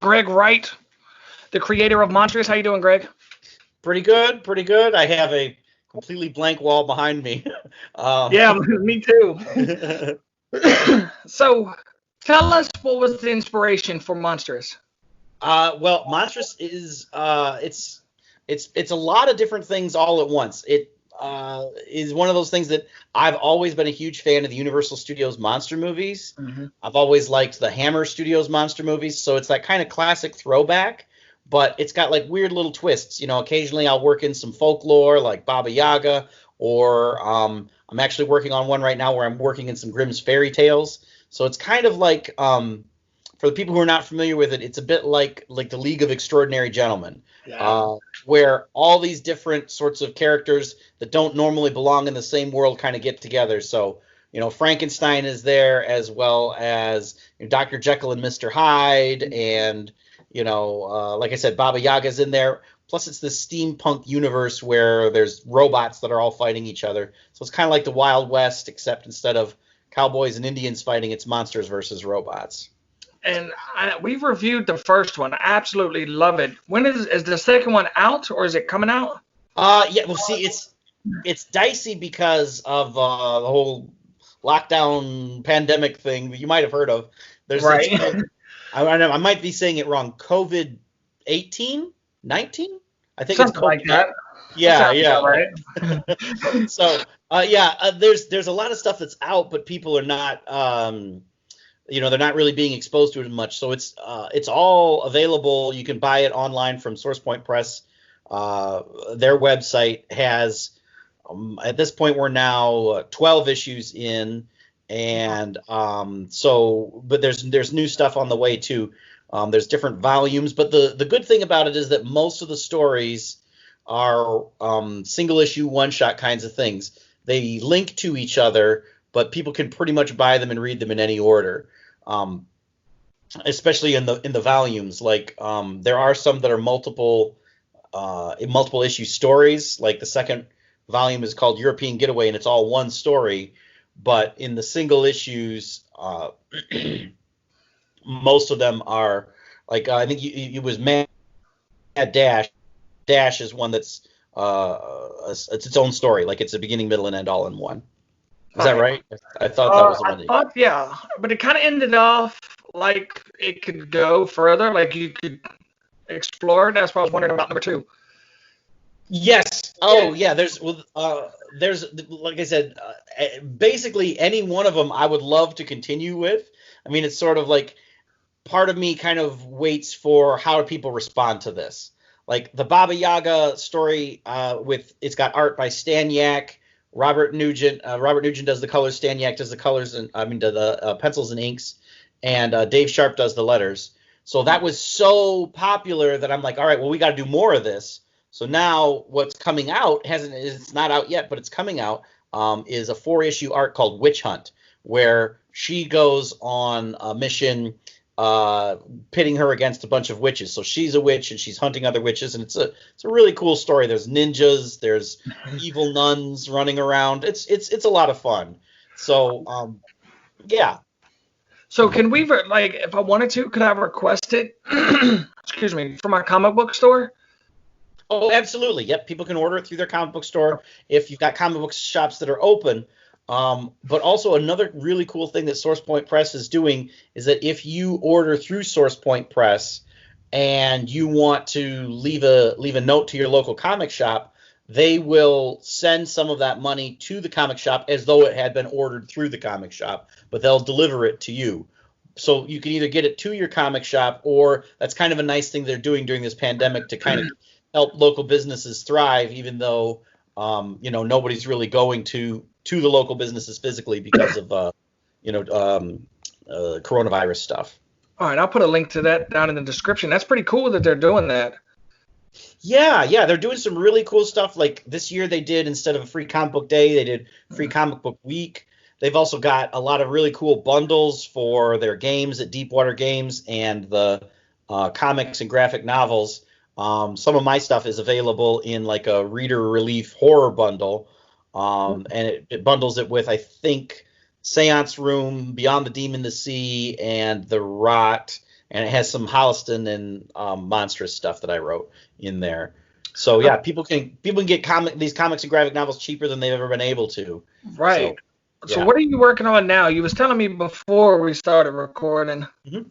Greg Wright, the creator of Monstrous. How you doing, Greg? Pretty good, pretty good. I have a completely blank wall behind me. Yeah, me too. So, tell us what was the inspiration for Monstrous? well, Monstrous is it's a lot of different things all at once. It is one of those things that I've always been a huge fan of the Universal Studios monster movies. Mm-hmm. I've always liked the Hammer Studios monster movies, so it's that kind of classic throwback, but it's got like weird little twists. Occasionally I'll work in some folklore like Baba Yaga, or I'm actually working on one right now where I'm working in some Grimm's fairy tales. So it's kind of like for the people who are not familiar with it, it's a bit like the League of Extraordinary Gentlemen, Yeah. where all these different sorts of characters that don't normally belong in the same world kind of get together. So, Frankenstein is there, as well as Dr. Jekyll and Mr. Hyde, and like I said, Baba Yaga's in there. Plus, it's this steampunk universe where there's robots that are all fighting each other. So it's kind of like the Wild West, except instead of cowboys and Indians fighting, it's monsters versus robots. And we've reviewed the first one. I absolutely love it. When is the second one out, or is it coming out? Yeah. Well, see, it's dicey because of the whole lockdown pandemic thing that you might have heard of. Right. I might be saying it wrong. COVID-18, 19. I think Something it's like that. Yeah, That yeah. right. So, there's a lot of stuff that's out, but people are not, they're not really being exposed to it much. So it's all available. You can buy it online from SourcePoint Press. Their website has, at this point, we're now 12 issues in, and but there's new stuff on the way too. There's different volumes, but the good thing about it is that most of the stories are single issue, one shot kinds of things. They link to each other, but people can pretty much buy them and read them in any order. Especially in the volumes, like there are some that are multiple issue stories. Like the second volume is called European Getaway, and it's all one story. But in the single issues, most of them are like I think it was Mad Dash. Dash is one that's it's its own story, like it's a beginning, middle, and end all in one. Is that right? I thought that was the one. I thought, yeah, but it kind of ended off like it could go further, like you could explore. That's what I was wondering about number two. Yes. Oh, yeah. There's like I said, basically any one of them I would love to continue with. I mean, it's sort of like part of me kind of waits for how do people respond to this. Like the Baba Yaga story, it's got art by Staniak, Robert Nugent. Robert Nugent does the colors. Staniak does the colors, and the pencils and inks, and Dave Sharp does the letters. So that was so popular that I'm like, all right, well, we got to do more of this. So now what's coming out it's not out yet, but it's coming out, is a 4-issue arc called Witch Hunt, where she goes on a mission, pitting her against a bunch of witches. So she's a witch and she's hunting other witches, and it's a really cool story. There's ninjas, there's evil nuns running around. It's a lot of fun. So yeah. So can we if I wanted to, could I request it? Excuse me, from my comic book store? Oh, absolutely. Yep. People can order it through their comic book store if you've got comic book shops that are open. But also another really cool thing that SourcePoint Press is doing is that if you order through SourcePoint Press and you want to leave a note to your local comic shop, they will send some of that money to the comic shop as though it had been ordered through the comic shop, but they'll deliver it to you. So you can either get it to your comic shop, or that's kind of a nice thing they're doing during this pandemic to kind of help local businesses thrive, even though nobody's really going to the local businesses physically because of coronavirus stuff. All right, I'll put a link to that down in the description. That's pretty cool that they're doing that. Yeah, they're doing some really cool stuff. Like this year they did, instead of a free comic book day, they did free comic book week. They've also got a lot of really cool bundles for their games at Deepwater Games and the comics and graphic novels. Some of my stuff is available in like a reader relief horror bundle, and it bundles it with, I think, Seance Room, Beyond the Demon, the Sea, and The Rot, and it has some Holliston and monstrous stuff that I wrote in there. So yeah, people can get these comics and graphic novels cheaper than they've ever been able to. Right. So So yeah. what are you working on now? You was telling me before we started recording. Mhm.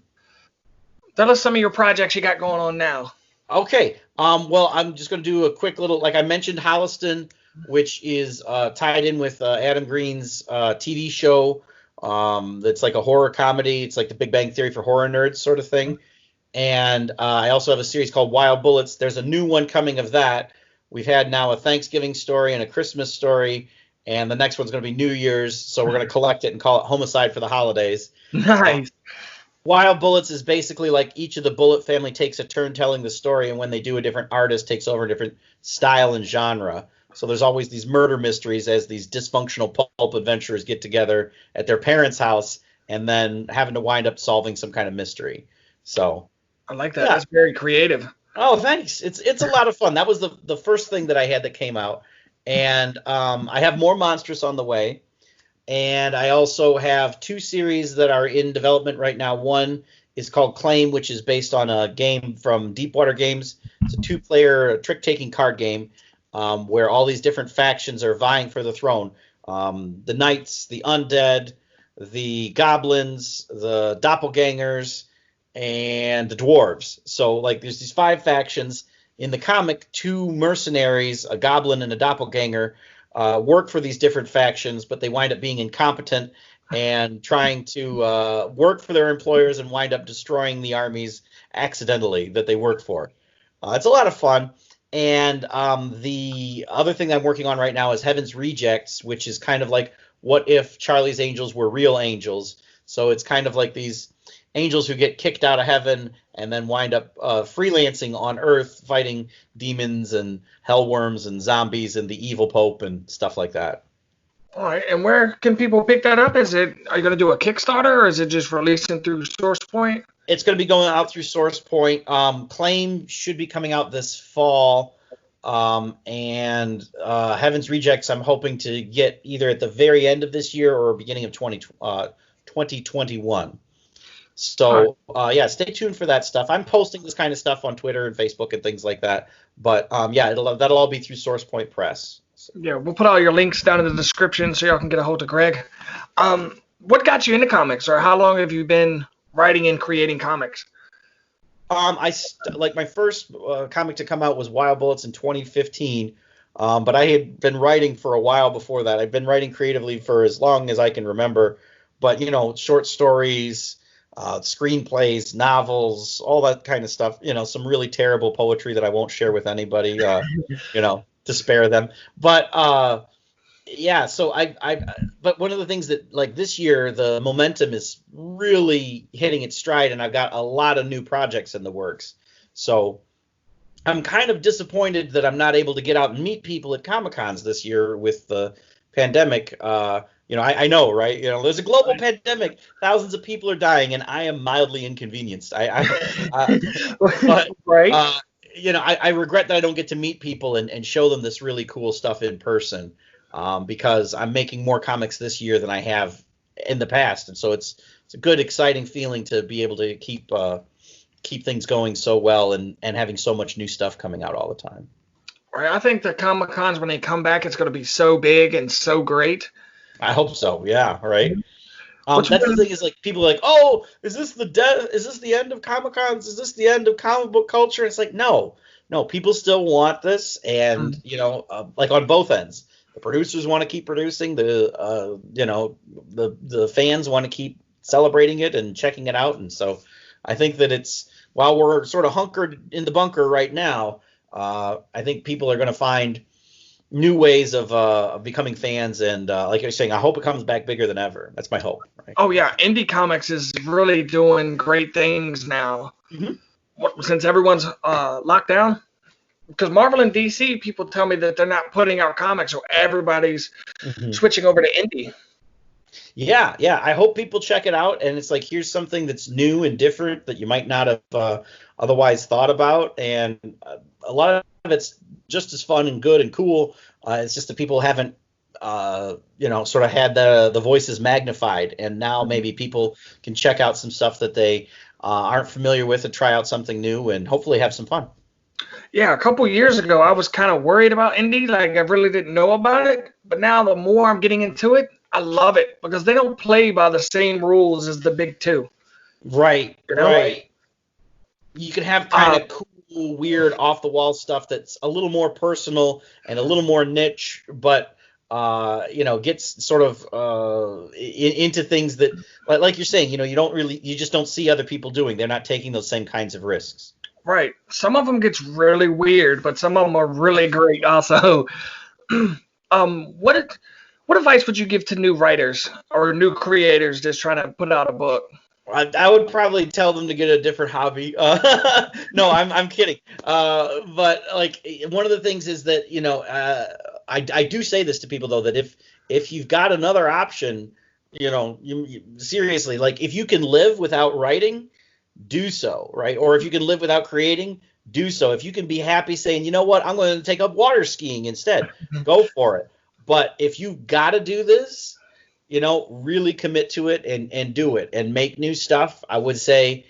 Tell us some of your projects you got going on now. Okay. Well, I'm just going to do a quick little, like I mentioned, Holliston, which is tied in with Adam Green's TV show. That's like a horror comedy. It's like the Big Bang Theory for horror nerds sort of thing. And I also have a series called Wild Bullets. There's a new one coming of that. We've had now a Thanksgiving story and a Christmas story, and the next one's going to be New Year's. So we're going to collect it and call it Homicide for the Holidays. Nice. Wild Bullets is basically like each of the Bullet family takes a turn telling the story, and when they do, a different artist takes over a different style and genre. So there's always these murder mysteries as these dysfunctional pulp adventurers get together at their parents' house and then having to wind up solving some kind of mystery. So I like that. yeah. That's very creative. Oh, thanks. It's a lot of fun. That was the first thing that I had that came out, and I have more Monstrous on the way. And I also have two series that are in development right now. One is called Claim, which is based on a game from Deepwater Games. It's a two-player trick-taking card game where all these different factions are vying for the throne. The knights, the undead, the goblins, the doppelgangers, and the dwarves. So, like, there's these five factions. In the comic, two mercenaries, a goblin and a doppelganger, work for these different factions, but they wind up being incompetent and trying to work for their employers and wind up destroying the armies accidentally that they work for. It's a lot of fun. And the other thing I'm working on right now is Heaven's Rejects, which is kind of like what if Charlie's Angels were real angels. So it's kind of like these angels who get kicked out of heaven and then wind up freelancing on Earth, fighting demons and hellworms and zombies and the evil Pope and stuff like that. All right. And where can people pick that up? Are you going to do a Kickstarter, or is it just releasing through SourcePoint? It's going to be going out through SourcePoint. Claim should be coming out this fall. And Heaven's Rejects, I'm hoping to get either at the very end of this year or beginning of 2021. So, yeah, stay tuned for that stuff. I'm posting this kind of stuff on Twitter and Facebook and things like that. But, yeah, that'll all be through SourcePoint Press. So. Yeah, we'll put all your links down in the description so y'all can get a hold of Greg. What got you into comics, or how long have you been writing and creating comics? Like my first comic to come out was Wild Bullets in 2015. But I had been writing for a while before that. I've been writing creatively for as long as I can remember. But, short stories, screenplays, novels, all that kind of stuff. Some really terrible poetry that I won't share with anybody, to spare them. But yeah, so but one of the things that, like, this year, the momentum is really hitting its stride, and I've got a lot of new projects in the works. So I'm kind of disappointed that I'm not able to get out and meet people at Comic-Cons this year with the pandemic. I know, right? There's a global pandemic. Thousands of people are dying, and I am mildly inconvenienced. But right. I regret that I don't get to meet people and show them this really cool stuff in person, because I'm making more comics this year than I have in the past, and so it's a good, exciting feeling to be able to keep things going so well and having so much new stuff coming out all the time. Right. I think the Comic Cons, when they come back, it's going to be so big and so great. I hope so. Yeah. Right. That's the thing, is, like, people are like, oh, is this the end of Comic Cons? Is this the end of comic book culture? It's like, no, people still want this. And, like, on both ends, the producers want to keep producing, the fans want to keep celebrating it and checking it out. And so I think that while we're sort of hunkered in the bunker right now, I think people are going to find new ways of becoming fans, and like you're saying, I hope it comes back bigger than ever. That's my hope. Right? Oh yeah, indie comics is really doing great things now. Mm-hmm. Since everyone's locked down, because Marvel and DC, people tell me that they're not putting out comics, so everybody's switching over to indie. Yeah, I hope people check it out, and it's like, here's something that's new and different that you might not have otherwise thought about, and a lot of it's just as fun and good and cool. It's just that people haven't, sort of had the voices magnified, and now maybe people can check out some stuff that they aren't familiar with it, try out something new and hopefully have some fun. Yeah, a couple years ago, I was kind of worried about indie, like I really didn't know about it. But now, the more I'm getting into it, I love it because they don't play by the same rules as the big two. Right, You know? right. You can have kind of cool, weird, off the wall stuff that's a little more personal and a little more niche, but gets sort of into things that, like you're saying, you just don't see other people doing. They're not taking those same kinds of risks. Right. Some of them gets really weird, but some of them are really great also. What advice would you give to new writers or new creators just trying to put out a book? I would probably tell them to get a different hobby. No, I'm kidding. But like one of the things is that I do say this to people though, that if you've got another option, you seriously, like if you can live without writing, do so, right? Or if you can live without creating, do so. If you can be happy saying, you know what, I'm going to take up water skiing instead, go for it. But if you got to do this, really commit to it and do it and make new stuff. I would say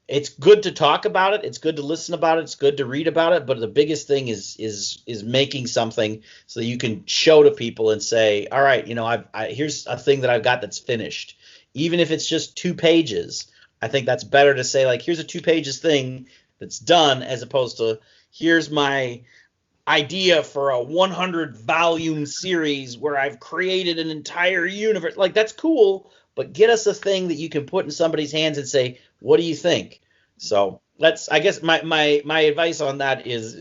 it's good to talk about it. It's good to listen about it. It's good to read about it. But the biggest thing is making something so that you can show to people and say, all right, here's a thing that I've got that's finished. Even if it's just 2 pages, I think that's better to say, like, here's a 2 pages thing that's done as opposed to here's my idea for a 100 volume series where I've created an entire universe. Like, that's cool, but get us a thing that you can put in somebody's hands and say, what do you think? So I guess my advice on that is,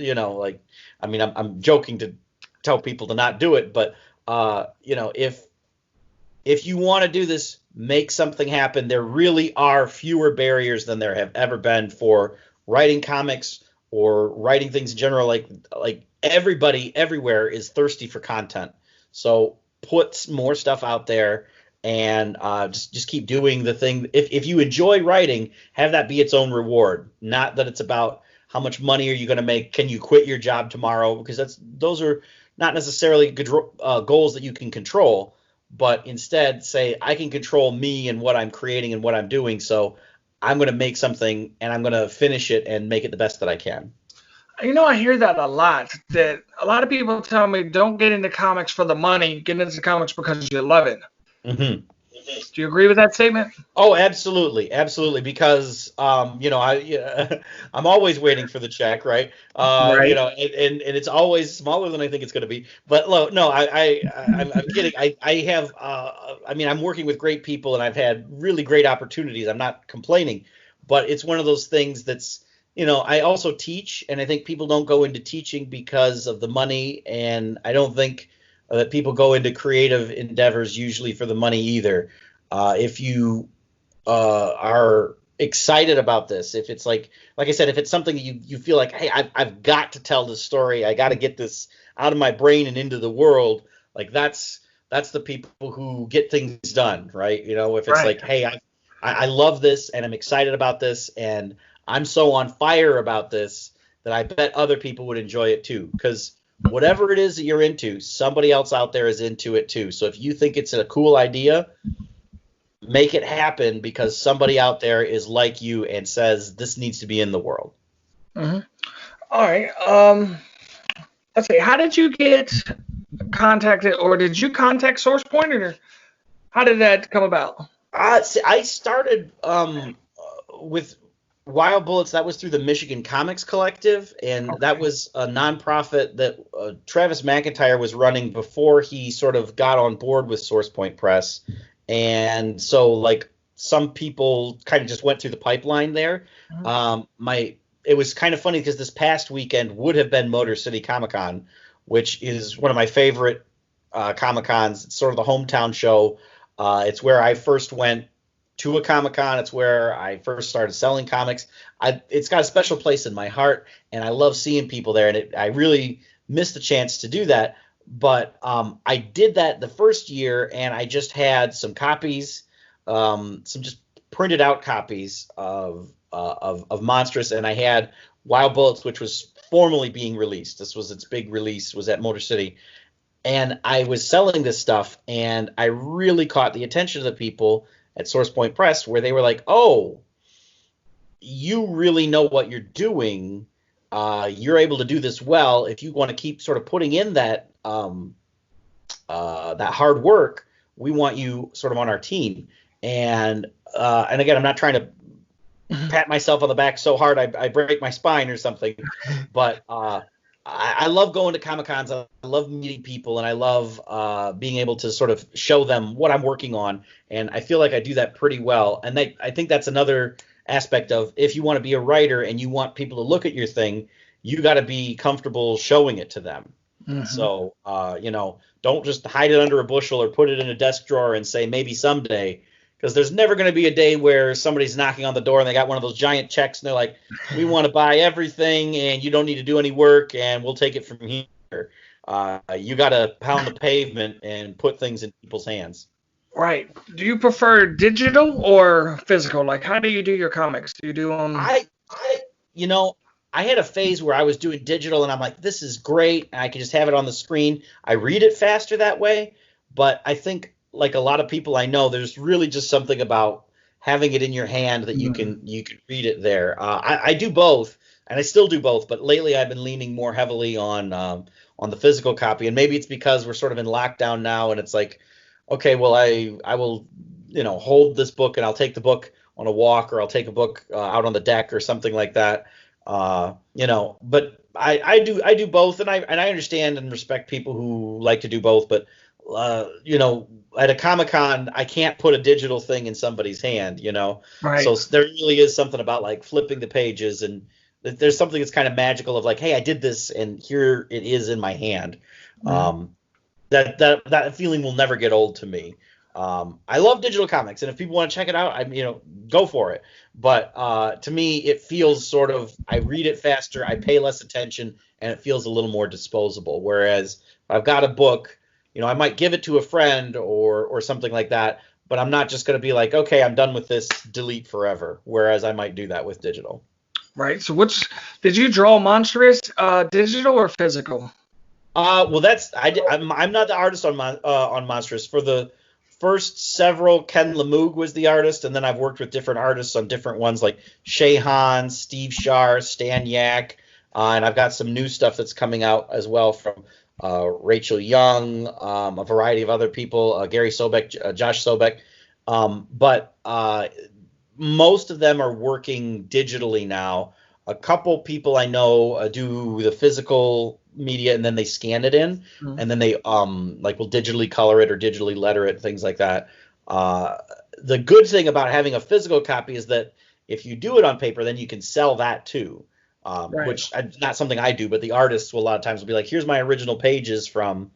I'm joking to tell people to not do it, but if you want to do this, make something happen. There really are fewer barriers than there have ever been for writing comics or writing things in general. Like everybody everywhere is thirsty for content. So put more stuff out there and just keep doing the thing. If you enjoy writing, have that be its own reward. Not that it's about how much money are you going to make. Can you quit your job tomorrow? Because those are not necessarily good, goals that you can control. But instead say, I can control me and what I'm creating and what I'm doing. So I'm going to make something and I'm going to finish it and make it the best that I can. I hear that a lot. That a lot of people tell me, don't get into comics for the money. Get into comics because you love it. Mm-hmm. Do you agree with that statement? Oh, absolutely, absolutely. Because I'm always waiting for the check, right? Right. And it's always smaller than I think it's going to be. But no, I'm kidding. I have, I'm working with great people and I've had really great opportunities. I'm not complaining, but it's one of those things that's, I also teach, and I think people don't go into teaching because of the money, and I don't think that people go into creative endeavors usually for the money either. If you are excited about this, if it's like I said, if it's something that you feel like, hey, I've got to tell this story, I got to get this out of my brain and into the world, like that's the people who get things done, right? If it's Right. like, hey, I love this and I'm excited about this and I'm so on fire about this that I bet other people would enjoy it too, because whatever it is that you're into, somebody else out there is into it too. So if you think it's a cool idea, make it happen because somebody out there is like you and says this needs to be in the world. Mm-hmm. All right. Let's see. How did you get contacted, or did you contact SourcePoint, or how did that come about? I started with Wild Bullets. That was through the Michigan Comics Collective, and that was a nonprofit that Travis McIntyre was running before he sort of got on board with SourcePoint Press. And so, like, some people kind of just went through the pipeline there. It was kind of funny because this past weekend would have been Motor City Comic Con, which is one of my favorite Comic Cons. It's sort of the hometown show. It's where I first went to a Comic Con. It's where I first started selling comics. It's got a special place in my heart, and I love seeing people there. And I really missed the chance to do that. But I did that the first year, and I just had some copies, some just printed out copies of Monstrous, and I had Wild Bullets, which was formally being released. This was its big release, was at Motor City. And I was selling this stuff, and I really caught the attention of the people at SourcePoint Press, where they were like, oh, you really know what you're doing. You're able to do this well. If you want to keep sort of putting in that that hard work, we want you sort of on our team. And again, I'm not trying to pat myself on the back so hard I break my spine or something, but I love going to Comic-Cons. I love meeting people, and I love being able to sort of show them what I'm working on, and I feel like I do that pretty well. And I think that's another aspect of, if you want to be a writer and you want people to look at your thing, you got to be comfortable showing it to them. Mm-hmm. So, don't just hide it under a bushel or put it in a desk drawer and say maybe someday, because there's never going to be a day where somebody's knocking on the door and they got one of those giant checks and they're like, we want to buy everything and you don't need to do any work and we'll take it from here. You got to pound the pavement and put things in people's hands. Right. Do you prefer digital or physical? Like, how do you do your comics? Do you do them? I had a phase where I was doing digital and I'm like, this is great. And I can just have it on the screen. I read it faster that way. But I think, like a lot of people I know, there's really just something about having it in your hand that you can read it there. I do both, and I still do both, but lately I've been leaning more heavily on the physical copy, and maybe it's because we're sort of in lockdown now, and it's like, okay, well I will hold this book and I'll take the book on a walk, or I'll take a book out on the deck or something like that. But I do both, and I understand and respect people who like to do both, but at a Comic-Con, I can't put a digital thing in somebody's hand, Right. So there really is something about like flipping the pages, and there's something that's kind of magical of like, hey, I did this and here it is in my hand. Mm-hmm. That feeling will never get old to me. I love digital comics, and if people want to check it out, go for it. But to me, it feels sort of, I read it faster, I pay less attention, and it feels a little more disposable. Whereas if I've got a book, I might give it to a friend or something like that, but I'm not just going to be like, okay, I'm done with this, delete forever. Whereas I might do that with digital. Right. So did you draw monstrous, digital or physical? Well, I'm not the artist on monstrous. For the first several, Ken Lemoog was the artist, and then I've worked with different artists on different ones like Shay Han, Steve Shar, Stan Yak, and I've got some new stuff that's coming out as well from Rachel Young, a variety of other people, Gary Sobek, Josh Sobek. But most of them are working digitally now. A couple people I know do the physical media and then they scan it in, and then they will digitally color it or digitally letter it, things like that. The good thing about having a physical copy is that if you do it on paper, then you can sell that too. Right. Which not something I do, but the artists will a lot of times will be like, here's my original pages from,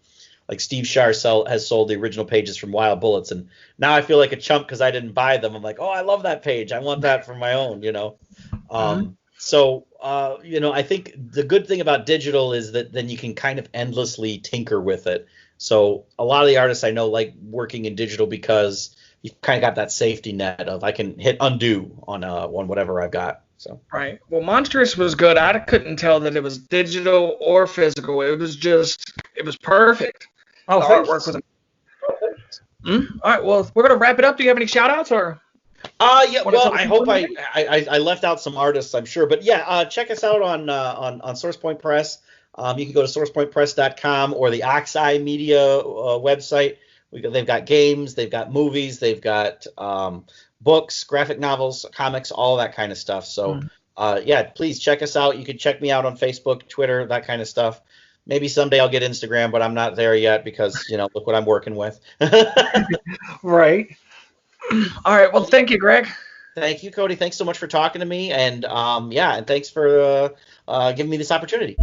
like Steve Shar has sold the original pages from Wild Bullets, and now I feel like a chump because I didn't buy them. I'm like, oh, I love that page, I want that for my own, So I think the good thing about digital is that then you can kind of endlessly tinker with it. So a lot of the artists I know like working in digital because you've kind of got that safety net of I can hit undo on whatever I've got. So. Right. Well, Monstrous was good. I couldn't tell that it was digital or physical. It was perfect. Oh, artwork was amazing. All right. Well, we're gonna wrap it up. Do you have any shout outs or? Yeah. Well, I hope I left out some artists, I'm sure, but yeah. Check us out on SourcePoint Press. You can go to sourcepointpress.com or the Oxeye Media website. They've got games, they've got movies, they've got books, graphic novels, comics, all that kind of stuff. So, please check us out. You can check me out on Facebook, Twitter, that kind of stuff. Maybe someday I'll get Instagram, but I'm not there yet because, look what I'm working with. Right. All right. Well, thank you, Greg. Thank you, Cody. Thanks so much for talking to me. And, and thanks for giving me this opportunity.